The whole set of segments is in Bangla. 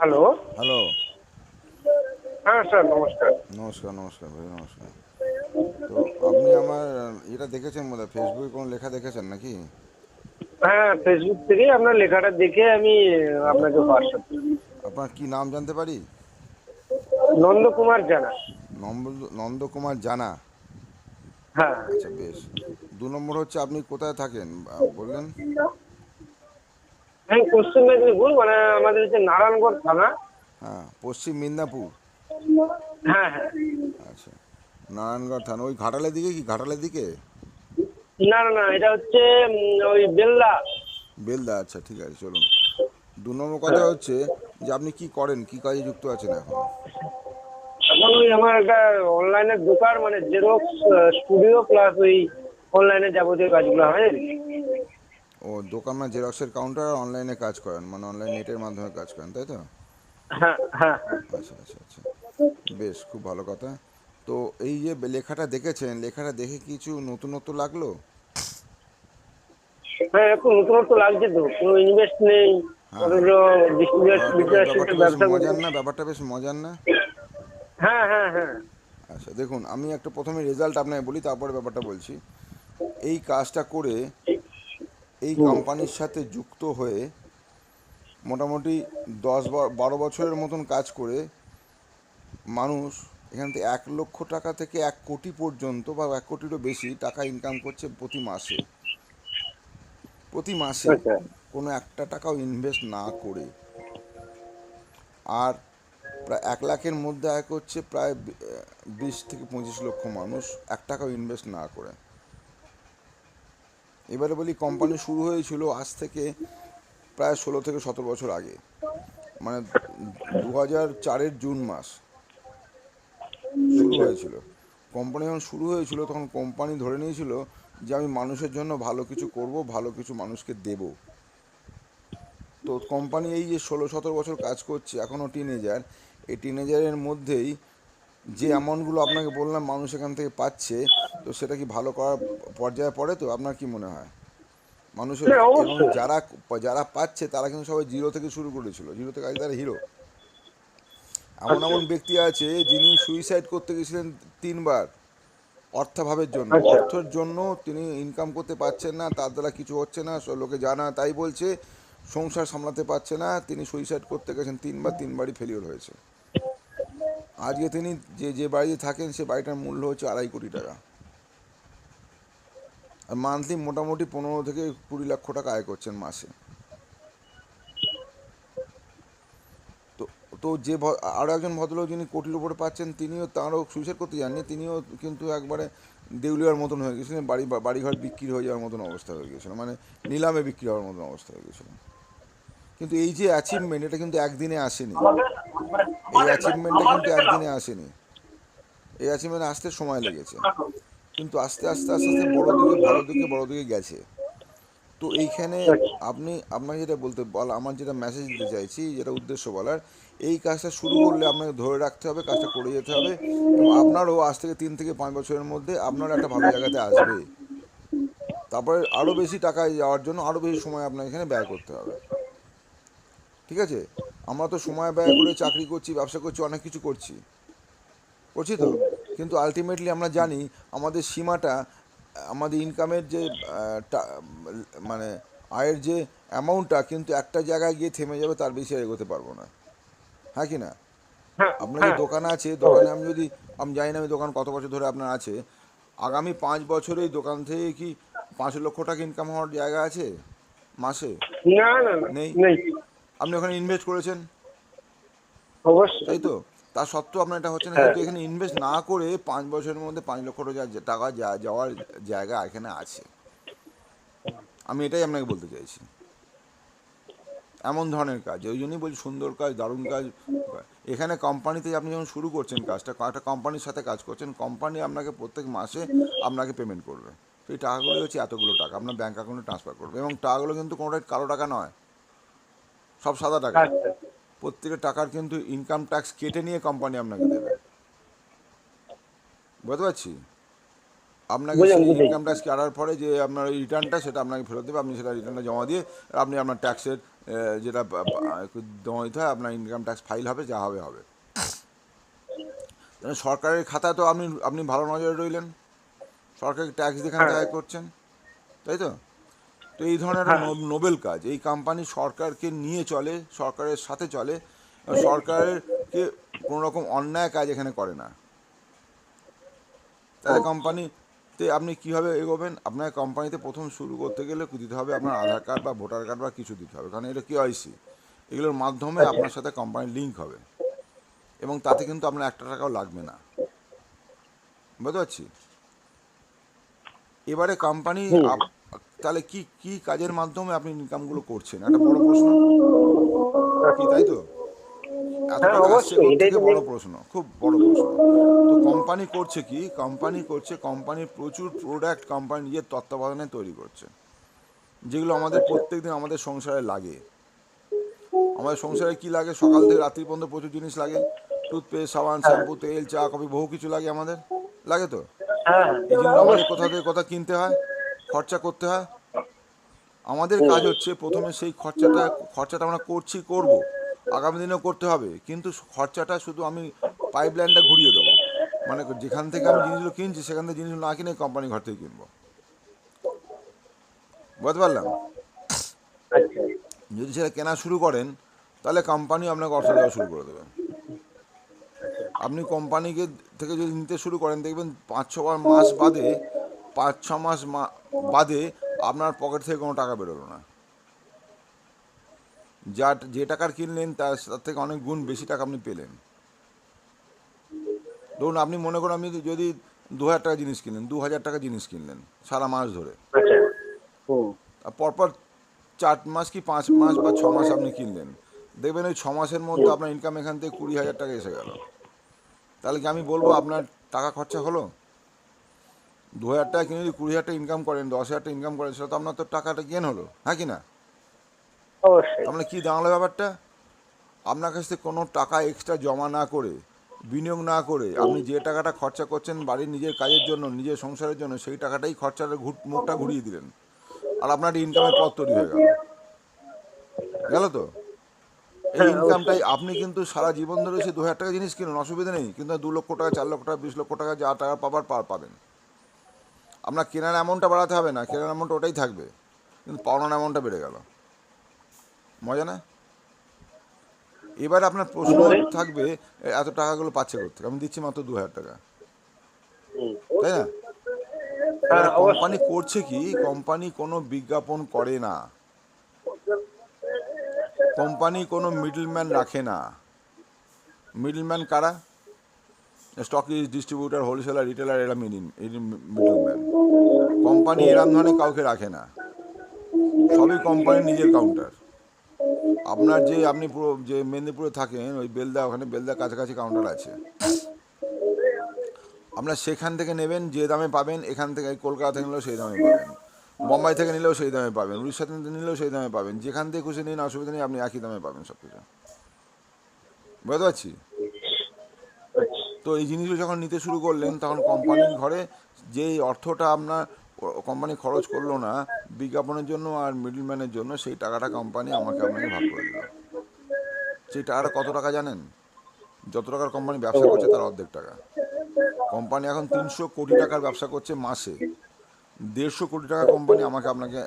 হ্যালো। হ্যালো। হ্যাঁ স্যার, নমস্কার। নমস্কার, নমস্কার ভাই, নমস্কার। তো আপনি আমার এটা দেখেছেন বোধহয়, ফেসবুকে কোনো লেখা দেখেছেন নাকি? হ্যাঁ, ফেসবুক থেকেই আপনার লেখাটা দেখে আমি আপনাকে হোয়াটসঅ্যাপ করি। আপনার কি নাম জানতে পারি? নন্দকুমার জানা। নন্দকুমার জানা। হ্যাঁ। আচ্ছা, বেশ। 2 নম্বর হচ্ছে, আপনি কোথায় থাকেন বললেন? আমি পশ্চিম মেদিনীপুর, মানে আমাদের হচ্ছে নারায়ণগড় থানা। হ্যাঁ, পশ্চিম মিদনাপুর। হ্যাঁ হ্যাঁ। আচ্ছা, নারায়ণগড় থানা ওই ঘাটালের দিকে, কি ঘাটালের দিকে? না না না, এটা হচ্ছে ওই বেল্লা। বেলদা। আচ্ছা, ঠিক আছে, চলুন। 2 নম্বর কথা হ্যাঁ। হচ্ছে যে আপনি কি করেন, কি কাজে যুক্ত আছেন এখন? এখন ওই আমার একটা অনলাইনের দোকান, মানে জেরক্স স্টুডিও প্লাস ওই অনলাইনে যাবতীয় কাজগুলো হয় আর কি। ও, দোকান মানে জেরক্সের কাউন্টার, আর অনলাইনে কাজ করেন, মানে অনলাইন নেটের মাধ্যমে কাজ করেন, তাই তো? হ্যাঁ হ্যাঁ হ্যাঁ। আচ্ছা, আচ্ছা, আচ্ছা। বেশ, খুব ভালো কথা। তো এই যে লেখাটা দেখেছেন, লেখাটা দেখে কিছু নতুনত্ব লাগলো? হ্যাঁ, একটু নতুনত্ব লাগছে তো, কোনো ইনভেস্ট নেই। হ্যাঁ। অথচ ব্যাপারটা ডিস্ট্রিবিউটারশিপের বেশ ব্যবসা করবো। মজার না? ব্যাপারটা বেশ মজার না? হ্যাঁ হ্যাঁ হ্যাঁ। আচ্ছা, দেখুন, আমি একটা প্রথমে রেজাল্ট আপনাকে বলি, তারপরে ব্যাপারটা বলছি। এই কাজটা করে, এই হুম। কোম্পানির সাথে যুক্ত হয়ে মোটামুটি 10-12 বছরের মতন কাজ করে মানুষ এখান থেকে 1 লক্ষ টাকা থেকে 1 কোটি পর্যন্ত, বা 1 কোটিরও বেশি টাকা ইনকাম করছে প্রতি মাসে। প্রতি মাসে আচ্ছা। কোনো একটা টাকাও ইনভেস্ট না করে। আর প্রায় 1 লাখের মধ্যে আয় করছে প্রায় 20 থেকে 25 লক্ষ মানুষ, 1 টাকাও ইনভেস্ট না করে। এবারে বলি, কোম্পানি শুরু হয়েছিল আজ থেকে প্রায় 16 থেকে 17 বছর আগে, মানে 2004-এর জুন মাস শুরু আচ্ছা। হয়েছিল। কোম্পানি যখন শুরু হয়েছিল, তখন কোম্পানি ধরে নিয়েছিল যে আমি মানুষের জন্য ভালো কিছু করব, ভালো কিছু মানুষকে দেব। তো কোম্পানি এই যে 16-17 বছর কাজ করছে, এখনও টিনেজার, এই টিনেজারের মধ্যেই যে অ্যামাউন্টগুলো আপনাকে বললাম মানুষ এখান থেকে পাচ্ছে, তো সেটা কি ভালো করার পর্যায়ে পড়ে? তো আপনার কি মনে হয় মানুষের? হ্যাঁ, এবং অবশ্যই। যারা যারা পাচ্ছে তারা কিন্তু সবাই জিরো থেকে শুরু করেছিল, জিরো থেকে আজ তারা হিরো। এমন আচ্ছা এমন ব্যক্তি আছে যিনি সুইসাইড করতে গেছিলেন 3 বার, অর্থাভাবের জন্য। আচ্ছা। অর্থের জন্য তিনি ইনকাম করতে পারছেন না, তার দ্বারা কিছু হচ্ছে না, সব লোকে জানা তাই বলছে, সংসার সামলাতে পারছে না, তিনি সুইসাইড করতে গেছেন 3 বার, 3বারই ফেলিওর হয়েছে। আজকে তিনি যে যে বাড়িতে থাকেন, সে বাড়িটার মূল্য হচ্ছে 2.5 কোটি টাকা। আর মান্থলি মোটামুটি 15 থেকে 20 লক্ষ টাকা আয় করছেন মাসে। তো তো যে আরও একজন ভদ্রলোক যিনি কোটির উপরে পাচ্ছেন, তিনিও, তাঁরও সুইসাইড করতে যাননি, তিনিও কিন্তু একবারে দেউলিয়ার মতন হয়ে গেছিলেন, বাড়িঘর বিক্রি হয়ে যাওয়ার মতন অবস্থা হয়ে গিয়েছিল, মানে নিলামে বিক্রি হওয়ার মতন অবস্থা হয়ে গেছিল। কিন্তু এই যে অ্যাচিভমেন্ট, এটা কিন্তু একদিনে আসেনি। এই অ্যাচিভমেন্টটা কিন্তু একদিনে আসেনি। এই অ্যাচিভমেন্ট আসতে সময় লেগেছে, কিন্তু আস্তে আস্তে আস্তে আস্তে বড় দিকে, ভালো দিকে, বড় দিকে গেছে। তো এইখানে আপনি, আপনাকে যেটা বলা, আমার যেটা মেসেজ দিতে চাইছি, যেটা উদ্দেশ্য বলার, এই কাজটা শুরু করলে আপনাকে ধরে রাখতে হবে, কাজটা করে যেতে হবে, এবং আপনারও আজ থেকে 3 থেকে 5 বছরের মধ্যে আপনারও একটা ভালো জায়গাতে আসবে। তারপরে আরও বেশি টাকায় যাওয়ার জন্য আরও বেশি সময় আপনাকে এখানে ব্যয় করতে হবে। ঠিক আছে? আমরা তো সময় ব্যয় করে চাকরি করছি, ব্যবসা করছি, অনেক কিছু করছি, করছি তো। কিন্তু আলটিমেটলি আমরা জানি আমাদের সীমাটা, আমাদের ইনকামের যে মানে আয়ের যে অ্যামাউন্টটা, কিন্তু একটা জায়গায় গিয়ে থেমে যাবে, তার বেশি আর এগোতে পারবো না। হ্যাঁ কি না? হ্যাঁ আপনার যে হ্যাঁ। দোকান আছে, দোকানে আমি যদি, আমি জানি না আমি দোকান কত বছর ধরে আপনার আছে, আগামী 5 বছরে এই দোকান থেকে কি 5 লক্ষ টাকা ইনকাম হওয়ার জায়গা আছে মাসে? না না না, নেই। নেই। আপনি ওখানে ইনভেস্ট করেছেন, অবশ্যই। তাই তো? তা সত্ত্বেও আপনার এটা হচ্ছে না, হ্যাঁ। কিন্তু এখানে ইনভেস্ট না করে 5 বছরের মধ্যে 5 লক্ষ টাকা যাওয়ার জায়গা এখানে আছে। আমি এটাই আপনাকে বলতে চাইছি। এমন ধরনের কাজ, ওই জন্যই বলছি সুন্দর কাজ, দারুণ কাজ। এখানে কোম্পানিতে আপনি যখন শুরু করছেন কাজটা, একটা কোম্পানির সাথে কাজ করছেন, কোম্পানি আপনাকে প্রত্যেক মাসে আপনাকে পেমেন্ট করবে। সেই টাকাগুলো হচ্ছে এতগুলো টাকা আপনার ব্যাঙ্ক অ্যাকাউন্টে ট্রান্সফার করবে, এবং টাকাগুলো কিন্তু কোনোটাই কালো টাকা নয়, সব সাদা টাকা। আচ্ছা। প্রত্যেকটা টাকার কিন্তু ইনকাম ট্যাক্স কেটে নিয়ে কোম্পানি আপনাকে দেবে। বুঝতে পারছি? আপনাকে বুঝলাম সেই বুঝেছি। ইনকাম ট্যাক্স কাটার পরে যে আপনার ওই রিটার্নটা সেটা আপনাকে ফেরত দেবে, আপনি সেটা রিটার্নটা জমা দিয়ে আপনি আপনার ট্যাক্সের যেটা জমা দিতে হয়, আপনার ইনকাম ট্যাক্স ফাইল হবে, যা হবে হবে। তাহলে সরকারের খাতা তো আপনি আপনি ভালো নজরে রইলেন, সরকারকে ট্যাক্স দিয়ে এখান হ্যাঁ থেকে আয় করছেন, তাই তো? তো এই ধরনের একটা হ্যাঁ। নোবেল কাজ, এই কোম্পানি সরকারকে নিয়ে চলে, সরকারের সাথে চলে, এবং সরকারকে কোনো রকম অন্যায় কাজ এখানে করে না। তাহলে কোম্পানিতে আপনি কীভাবে এগোবেন? আপনার কোম্পানিতে প্রথম শুরু করতে গেলে দিতে হবে আপনার আধার কার্ড বা ভোটার কার্ড বা কিছু দিতে হবে, কারণ এটা কেওয়াইসি, এগুলোর মাধ্যমে আচ্ছা। আপনার সাথে কোম্পানির লিঙ্ক হবে, এবং তাতে কিন্তু আপনার 1 টাকাও লাগবে না। বুঝতে পারছি। এবারে কোম্পানি হুম। তাহলে কি কি কাজের মাধ্যমে আপনি ইনকামগুলো করছেন, একটা বড় প্রশ্ন কি, তাই তো? এত হ্যাঁ টাকা আসছে অবশ্যই, এটাই থেকে তো বড় প্রশ্ন, খুব বড় প্রশ্ন। তো কোম্পানি করছে কি, কোম্পানি করছে কোম্পানির প্রচুর প্রোডাক্ট কোম্পানি নিজের তত্ত্বাবধানে তৈরি করছে, যেগুলো আমাদের আচ্ছা। প্রত্যেকদিন আমাদের সংসারে লাগে। আমাদের সংসারে কি লাগে, সকাল থেকে রাত্রি পর্যন্ত প্রচুর জিনিস লাগে, টুথপেস্ট, সাবান, হ্যাঁ শ্যাম্পু, তেল, চা, কফি, বহু কিছু লাগে আমাদের, লাগে তো? হ্যাঁ এই হ্যাঁ, জিনিসগুলো আমাদের কোথা অবশ্যই। থেকে কোথা কিনতে হয়, খরচা করতে হয়। আমাদের হুম। কাজ হচ্ছে প্রথমে সেই খরচাটা আমরা করছি, করব, আগামী দিনেও করতে হবে, কিন্তু খরচাটা শুধু আমি পাইপ লাইনটা ঘুরিয়ে দেবো, মানে যেখান থেকে আমি জিনিসগুলো কিনছি সেখান থেকে জিনিসগুলো না কিনে কোম্পানি ঘর থেকে কিনবো। বুঝতে পারলাম? আচ্ছা। যদি সেটা কেনা শুরু করেন, তাহলে কোম্পানি আপনাকে অর্থ দেওয়া শুরু করে দেবে। আপনি কোম্পানিকে থেকে যদি নিতে শুরু করেন, দেখবেন 5-6 মাস বাদে, 5-6 মাস বাদে আপনার পকেট থেকে কোনো টাকা বেরোলো না। যে টাকার কিনলেন তার থেকে অনেক গুণ বেশি টাকা আপনি পেলেন। ধরুন আপনি মনে করুন, আপনি যদি 2,000 টাকা জিনিস কিনলেন, 2,000 টাকা জিনিস কিনলেন সারা মাস ধরে, আচ্ছা। হুম। আর পরপর 4 মাস কি 5 মাস বা 6 মাস আপনি কিনলেন, দেখবেন ওই 6 মাসের মধ্যে হুম। আপনার ইনকাম এখান থেকে 20,000 টাকা এসে গেল। তাহলে কি আমি বলবো আপনার টাকা খরচা হলো? 2,000 টাকা কিনে যদি 20,000 টাকা ইনকাম করেন, 10,000 টাকা ইনকাম করেন, সেটা তো আপনার তো টাকাটা গেন হলো, হ্যাঁ কি না? অবশ্যই। তার মানে কী দাঁড়ালো ব্যাপারটা? আপনার কাছ থেকে কোনো টাকা এক্সট্রা জমা না করে, বিনিয়োগ না করে, হুম। আপনি যে টাকাটা খরচা করছেন বাড়ির নিজের কাজের জন্য, নিজের সংসারের জন্য, সেই টাকাটাই খরচাটা মুখটা ঘুরিয়ে দিলেন, আর আপনার একটা ইনকামের পথ তৈরি হয়ে গেল। গেল তো? এই হ্যাঁ অবশ্যই। ইনকামটাই আপনি কিন্তু সারা জীবন ধরে সে 2,000 টাকা জিনিস কিনুন, অসুবিধা নেই, কিন্তু 2 লক্ষ টাকা, 4 লক্ষ টাকা, 20 লক্ষ টাকা যা টাকা পাবেন। আপনার কেনার অ্যামাউন্টটা বাড়াতে হবে না, কেনার অ্যামাউন্ট ওটাই থাকবে, কিন্তু পাওনার অ্যামাউন্টটা বেড়ে গেল। মজা না? এবার আপনার কি প্রশ্ন করে? থাকবে, এত টাকাগুলো পাচ্ছে কোথেকে? আমি দিচ্ছি মাত্র 2,000 টাকা, হুম। তাই না? হ্যাঁ এবারে কোম্পানি অবশ্যই। করছে কি, কোম্পানি কোনো বিজ্ঞাপন করে না, কোম্পানি কোনো মিডলম্যান রাখে না। মিডলম্যান কারা? স্টক ডিস্ট্রিবিউটার, হোলসেলার, রিটেলার, এরা মিডলম্যান। কোম্পানি এরম ধরনের কাউকে রাখে না, সবই কোম্পানির নিজের কাউন্টার। আপনার যে আপনি পুরো যে মেদিনীপুরে থাকেন, ওই বেলদা, ওখানে বেলদা কাছাকাছি কাউন্টার আছে, আপনার সেখান থেকে নেবেন, যে দামে পাবেন, এখান থেকে কলকাতা থেকে নিলেও সেই দামে পাবেন, বোম্বাই থেকে নিলেও সেই দামে পাবেন, উড়িষ্যা থেকে নিলেও সেই দামে পাবেন, যেখান থেকে খুশি নিন, অসুবিধা নেই, আপনি একই দামে পাবেন সব কিছু। বুঝতে পারছি। আচ্ছা। তো এই জিনিসগুলো যখন নিতে শুরু করলেন, তখন কোম্পানির ঘরে যেই অর্থটা আপনার কোম্পানি খরচ করলো না বিজ্ঞাপনের জন্য আর মিডলম্যানের জন্য, সেই টাকাটা কোম্পানি আপনাকে ভাগ করে দিল। সেই টাকাটা কত টাকা জানেন? যত টাকার কোম্পানি ব্যবসা করছে তার অর্ধেক টাকা। কোম্পানি এখন 300 কোটি টাকার ব্যবসা করছে মাসে, 150 কোটি টাকা কোম্পানি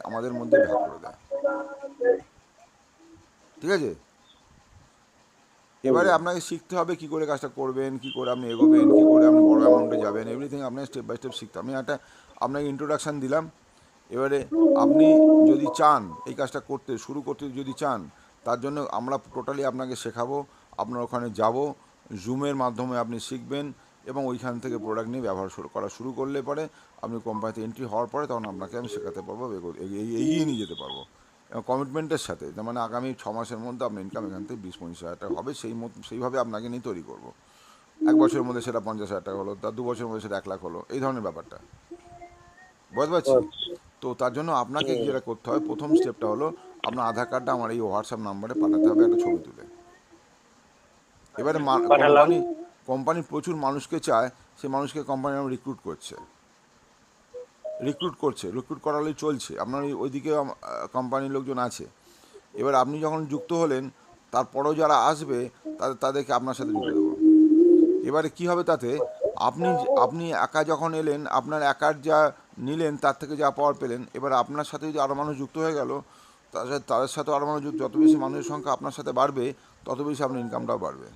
আমাদের মধ্যে ভাগ করে দেয়। ঠিক আছে? হুম। এবারে আপনাকে শিখতে হবে কী করে কাজটা করবেন, কী করে আপনি এগোবেন, কী করে আপনি বড় অ্যামাউন্টে যাবেন, এভরিথিং আপনাকে স্টেপ বাই স্টেপ শিখতে হবে। আমি আপনাকে ইন্ট্রোডাকশান দিলাম। এবারে আপনি যদি চান এই কাজটা শুরু করতে যদি চান, তার জন্য আমরা টোটালি আপনাকে শেখাবো। আপনার ওখানে যাব, জুমের মাধ্যমে আপনি শিখবেন, এবং ওইখান থেকে প্রোডাক্ট নিয়ে ব্যবহার করা শুরু করলে পরে আপনি কোম্পানিতে এন্ট্রি হওয়ার পরে তখন আপনাকে আমি শেখাতে পারবো, এগিয়ে নিয়ে যেতে পারবো, এবং কমিটমেন্টের সাথে, যেমন মানে আগামী 6 মাসের মধ্যে আপনার ইনকাম এখান থেকে 20-25 হাজার টাকা হবে, সেইভাবে আপনাকে নিয়ে তৈরি করবো। 1 বছরের মধ্যে সেটা 50,000 টাকা হলো, তার 2 বছরের মধ্যে সেটা 1 লাখ হলো, এই ধরনের ব্যাপারটা। বুঝতে পারছি। আচ্ছা। তো তার জন্য আপনাকে হুম। যেটা করতে হবে, প্রথম স্টেপটা হলো আপনার আধার কার্ডটা আমার এই হোয়াটসঅ্যাপ নাম্বারে পাঠাতে হবে, একটা ছবি তুলে। এবারে পাঠালাম। কোম্পানি প্রচুর মানুষকে চায়, সেই মানুষকে কোম্পানি রিক্রুট করছে। রিক্রুট করালেই চলছে, আপনার ওইদিকে কোম্পানির লোকজন আছে। এবার আপনি যখন যুক্ত হলেন, তারপরেও যারা আসবে তাদেরকে আপনার সাথে যুক্ত দেবো। এবারে কি হবে তাতে, আপনি একা যখন এলেন, আপনার একার যা নিলেন তার থেকে যা পাওয়ার পেলেন, এবার আপনার সাথে যদি আরও মানুষ যুক্ত হয়ে গেল, তাদের সাথে আরও মানুষ যত বেশি মানুষের সংখ্যা আপনার সাথে বাড়বে, তত বেশি আপনার ইনকামটাও বাড়বে।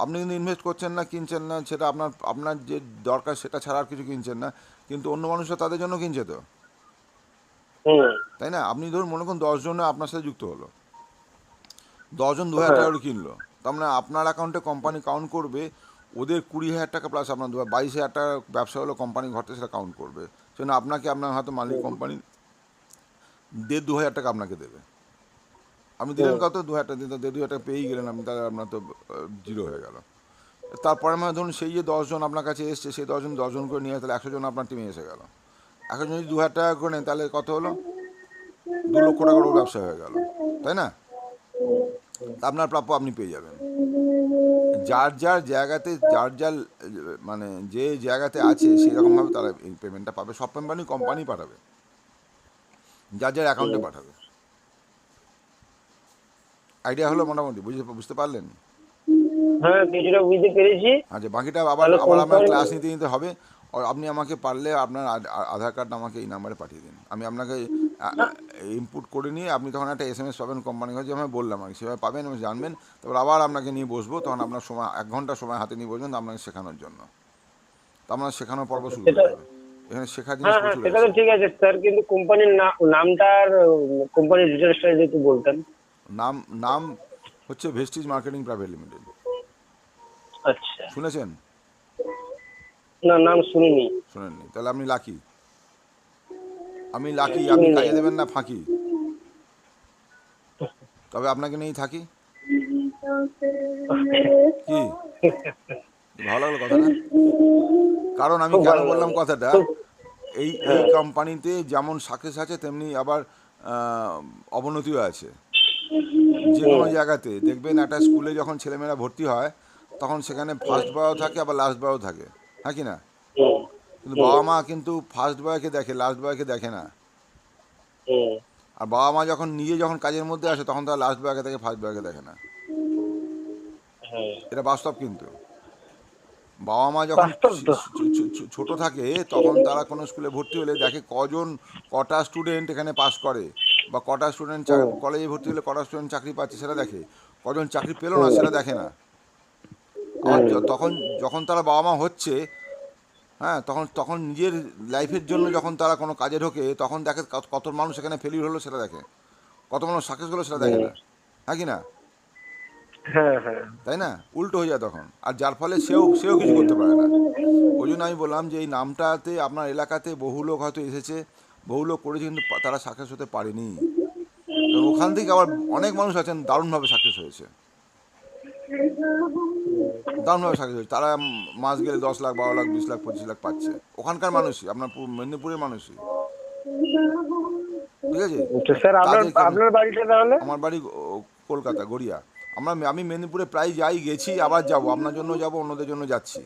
আপনি কিন্তু ইনভেস্ট করছেন না, কিনছেন না, সেটা আপনার আপনার যে দরকার সেটা ছাড়া আর কিছু কিনছেন না, কিন্তু অন্য মানুষরা তাদের জন্য কিনছে তো, হুম। তাই না? আপনি ধরুন মনে করুন 10 জন আপনার সাথে যুক্ত হলো, 10 জন 2,000 হ্যাঁ। টাকা করে কিনলো, তার মানে আপনার অ্যাকাউন্টে কোম্পানি কাউন্ট করবে ওদের 20,000 টাকা প্লাস আপনার 22,000 টাকা ব্যবসা হলো, কোম্পানি ঘর থেকে সেটা কাউন্ট করবে। সেজন্য আপনাকে আপনার হয়তো মালিক কোম্পানি 1,500-2,000 টাকা আপনাকে দেবে। আপনি দিলেন হুম। কত? 2,000 টাকা দিলেন, 1,500 টাকা পেয়েই গেলেন আপনি, তাহলে আপনার তো জিরো হয়ে গেল। তারপরে মানে ধরুন সেই যে 10 জন আপনার কাছে এসছে, সেই 10 জন করে নিয়ে তাহলে 100 জন আপনার টিমে এসে গেল। এখন যদি 2,000 টাকা করে নেন তাহলে কত হলো? 2 লক্ষ টাকারও ব্যবসা হয়ে গেল, তাই না? তা আপনার প্রাপ্য আপনি পেয়ে যাবেন। যার যার জায়গাতে, যার যার মানে যে জায়গাতে আছে সেই রকমভাবে তারা এই পেমেন্টটা পাবে। সব কোম্পানি পাঠাবে, যার যার অ্যাকাউন্টে হুম। পাঠাবে। আইডিয়া হলো মোটামুটি? বুঝতে পারলেন? হ্যাঁ, কিছুটা বুঝতে পেরেছি। আচ্ছা, বাকিটা আবার তাহলে আবার আমার কোম্পানি। ক্লাস নিতে নিতে হবে। আপনি আমাকে পারলে আপনার আধার কার্ডটা আমাকে এই নাম্বারে পাঠিয়ে দিন। আমি আপনাকে ইনপুট করে নিয়ে আপনি তখন একটা SMS পাবেন কোম্পানি থেকে, যেভাবে বললাম আর কি, সেভাবে পাবেন এবং জানবেন। তারপর আবার আপনাকে নিয়ে বসবো, তখন আপনার সময় 1 ঘন্টা সময় হাতে নিয়ে বসবেন আপনাকে শেখানোর জন্য। তো আপনার শেখানোর পর্ব শুরু সেটা। হয়ে যাবে। এখানে শেখার জিনিস হ্যাঁ, হ্যাঁ, প্রচুর সেটা তো আছে। ঠিক আছে স্যার, কিন্তু কোম্পানির নামটা আর কোম্পানির ডিটেলসটা যদি একটু বলতেন। নাম নাম হচ্ছে ভেস্টিজ মার্কেটিং প্রাইভেট লিমিটেড। আচ্ছা। শুনেছেন? না, নাম শুনিনি। শোনেননি? তাহলে আপনি লাকি। আমি লাকি, আপনি শুনিনি। কাজে দেবেন না ফাঁকি। তবে আপনাকে নিয়েই থাকি। কি ভালো লাগলো কথাটা? কারণ আমি খুব কেন ভালো বললাম লাগলো। কথাটা, খুব। এই এই হ্যাঁ। কোম্পানিতে যেমন সাকসেস আছে তেমনি আবার অবনতিও আছে। যে কোনো হুম। জায়গাতে দেখবেন, একটা স্কুলে যখন ছেলেমেয়েরা ভর্তি হয়, তখন সেখানে ফার্স্ট বয়ও থাকে আবার লাস্ট বয়ও থাকে, হ্যাঁ কি না? হুম। কিন্তু হুম। বাবা মা কিন্তু ফার্স্ট বয়কে দেখে, লাস্ট বয়কে দেখে না। হুম। আর বাবা মা যখন নিজে যখন কাজের মধ্যে আসে, তখন তারা লাস্ট বয়কে দেখে, ফার্স্ট বয়কে দেখে না। হ্যাঁ। এটা বাস্তব কিন্তু। বাবা মা যখন বাস্তব তো। ছোট থাকে, তখন তারা কোনো স্কুলে ভর্তি হলে দেখে কটা স্টুডেন্ট এখানে পাস করে, বা কটা স্টুডেন্ট হুম। কলেজে ভর্তি হলে কটা স্টুডেন্ট চাকরি পাচ্ছে সেটা দেখে। কজন চাকরি পেলো না হুম। সেটা দেখে না। আবার হুম। তখন যখন তারা বাবা মা হচ্ছে, হ্যাঁ, তখন তখন নিজের লাইফের জন্য যখন তারা কোনো কাজে ঢোকে, তখন দেখে কত মানুষ এখানে ফেলিওর হলো সেটা দেখে, কত মানুষ সাকসেস হলো সেটা দেখে হুম। না, হ্যাঁ কি না? হ্যাঁ, হ্যাঁ। তাই না? উল্টো হয়ে যায় তখন, আর যার ফলে সেও সেও কিছু করতে পারে না। ওই জন্য আমি বললাম যে এই নামটাতে আপনার এলাকাতে বহু লোক হয়তো এসেছে, বহু লোক করেছে, কিন্তু তারা সাকসেস হতে পারেনি। কারণ ওখান থেকে আবার অনেক মানুষ আছেন দারুণভাবে সাকসেস হয়েছে, দারুণভাবে সাকসেস হয়েছে। তারা মাস গেলে 10 লাখ, 12 লাখ, 20 লাখ, 25 লাখ পাচ্ছে, ওখানকার মানুষই, আপনার মেদিনীপুরের মানুষই। ঠিক আছে? তো স্যার, আপনার তাদেরকে আপনার বাড়িটা তাহলে? আমার বাড়ি কলকাতা, গড়িয়া। আমি মেদিনীপুরে প্রায় যাই, গেছি, আবার যাব, আপনার জন্য যাব, অন্যদের জন্য যাচ্ছি।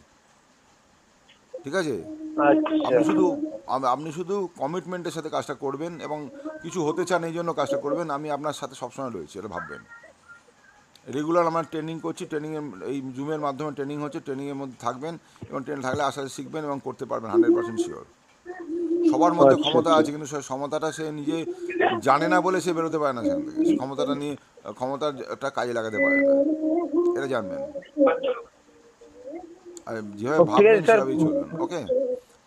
ঠিক আছে? আচ্ছা। আপনি শুধু কমিটমেন্টের সাথে কাজটা করবেন, এবং কিছু হতে চান এই জন্য কাজটা করবেন। আমি আপনার সাথে সবসময় রয়েছি, এটা ভাববেন। রেগুলার আমরা ট্রেনিং করছি, ট্রেনিংয়ে এই জুমের মাধ্যমে ট্রেনিং হচ্ছে, ট্রেনিংয়ের মধ্যে থাকবেন, এবং ট্রেনিং থাকলে আস্তে আস্তে শিখবেন এবং করতে পারবেন, 100% শিওর। সবার মধ্যে আচ্ছা। ক্ষমতা আচ্ছা। আছে, কিন্তু সেই ক্ষমতাটা সে নিজে জানে না বলে সে বেরোতে পারে না সেখান থেকে, সে ক্ষমতাটা নিয়ে ক্ষমতাটা কাজে লাগাতে পারে না, এটা জানবেন। আর যেভাবে ঠিক আছে ভাববেন স্যার। সেভাবেই চলবেন, ওকে?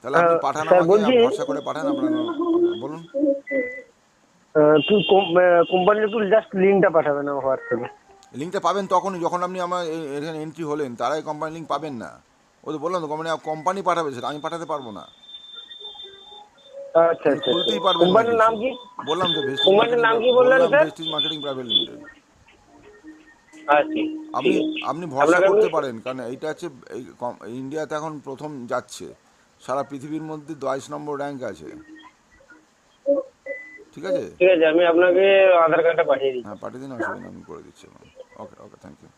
তাহলে আপনি পাঠান স্যার আমাকে, বলছি, ভরসা করে পাঠান আপনার। বলুন। তুই কোম্পানির একটু জাস্ট লিঙ্কটা পাঠাবেন আমার হোয়াটসঅ্যাপে। লিঙ্কটা পাবেন তখনই যখন আপনি আমার এখানে এন্ট্রি হলেন, তারাই কোম্পানি লিঙ্ক পাবেন না। ও তো বললাম তো, কোম্পানি পাঠাবে, সেটা আমি পাঠাতে পারবো না। আচ্ছা, আপনি আচ্ছা, আচ্ছা। খুলতেই পারবেন না কোম্পানির নাম কিছু। কি? বললাম তো ভেস্টিজ কোম্পানির মার্কেটিং, নাম কি বললেন sir? Vestige marketing private limited. আচ্ছা। আপনি ঠিক আছে। আপনি ভরসা আপনাকে আমি। করতে পারেন, কারণ এইটা হচ্ছে ইন্ডিয়াতে এখন প্রথম যাচ্ছে, সারা পৃথিবীর মধ্যে 22 নম্বর র্যাঙ্ক আছে। ঠিক আছে? ঠিক আছে, আমি আপনাকে আধার কার্ডটা পাঠিয়ে দিচ্ছি। হ্যাঁ, পাঠিয়ে দিন, অসুবিধা নেই, আমি করে দিচ্ছি। ওকে, ওকে, থ্যাংক ইউ।